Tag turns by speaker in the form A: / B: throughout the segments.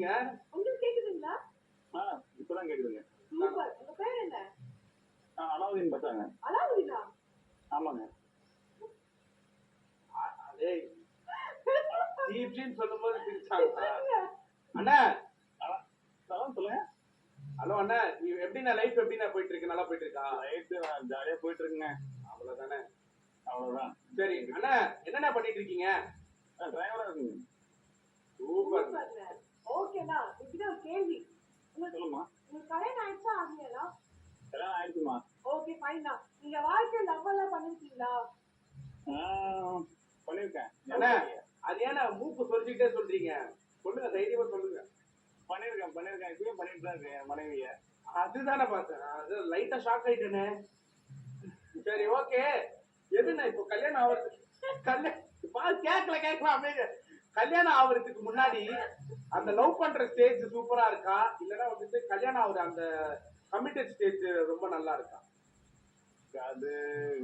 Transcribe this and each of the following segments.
A: கேக்குதுங்க.
B: உங்களுக்கு கேக்குதுங்களா?
C: இப்பதான் கேக்குதுங்க.
B: சூப்பர். உங்க பேர் என்ன?
C: அலாவுதீன் பச்சாங்க.
B: அலாவுதீனா?
C: ஆமாங்க.
A: டேய் டீப்டின்னு சொல்லும்போது சிரிச்சாங்க. அண்ணா
C: சொல்லுங்க.
A: ஹலோ அண்ணா, நீ எப்படிண்ணா லைஃப் எப்படிண்ணா போயிட்டு இருக்கு? நல்லா போயிட்டு இருக்கா?
C: ரைட்டு ஜாலியா போயிட்டு இருக்குங்க.
A: அவ்வளவுதானே?
C: அவ்வளவுதான்.
A: சரி அண்ணா, என்னண்ணா பண்ணிட்டு இருக்கீங்க?
C: டிரைவரா இருக்குங்க.
A: சூப்பர்.
B: ஓகேண்ணா, இப்படி ஒரு கேள்வி.
C: சொல்லுமா.
B: உங்களுக்கு கல்யாணம் ஆயிடுச்சா ஆகலையா?
C: கல்யாணம் ஆயிடுச்சுமா.
B: ஓகே ஃபைன்ண்ணா. நீங்க வாழ்க்கையில லவ் எல்லாம் பண்ணிருக்கீங்களா?
C: பண்ணிருக்கேன்.
A: அண்ணா, அது ஏன்னா மூக்கு சொரிஞ்சுக்கிட்டே சொல்றீங்க? சொல்லுங்க, தைரியமா சொல்லுங்க.
C: பண்ணிருக்கேன். இப்பயும் பண்ணிட்டு தான் இருக்கேன் என் மனைவிய.
A: அதுதானே பார்த்தேன். அது லைட்டா ஷாக் ஆயிட்டேனே. சரி ஓகே. எதுண்ணா இப்போ கல்யாணம் ஆவறதுக்கு கேட்கல அப்படியே கல்யாணம் ஆவறதுக்கு முன்னாடி அந்த லவ் பண்ற ஸ்டேஜ் சூப்பரா இருக்கா, இல்லன்னா வந்துட்டு கல்யாணம் ஆகுற அந்த கமிட்டட் ஸ்டேஜ் ரொம்ப நல்லா இருக்கா?
C: அது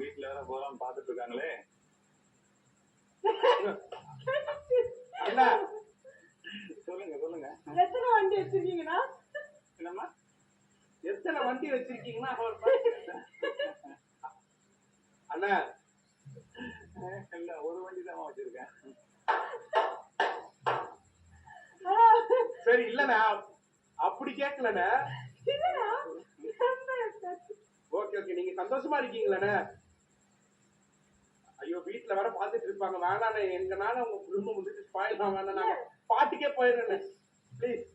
C: வீட்டுல வேற போறான்னு பாத்துட்டு இருக்காங்களே.
A: என்ன
C: சொல்லுங்க.
B: எத்தனை வண்டி வச்சிருக்கீங்கன்னா?
C: என்னம்மா?
A: எத்தனை வண்டி வச்சிருக்கீங்கன்னா அண்ணா
C: இல்ல ஒரு வண்டி தான் வச்சிருக்கேன்.
A: சரி இல்லண்ணா, அப்படி கேட்கலண்ணே. ஓகே நீங்க சந்தோஷமா இருக்கீங்களண்ணே? ஐயோ வீட்டுல வர பாத்துட்டு இருப்பாங்க. வேணாண்ணே, எங்கனால உங்க குடும்பம் வந்துட்டு ஸ்பாயில் ஆகாம நாங்க பாட்டுக்கே போயிடுறேன் ப்ளீஸ்.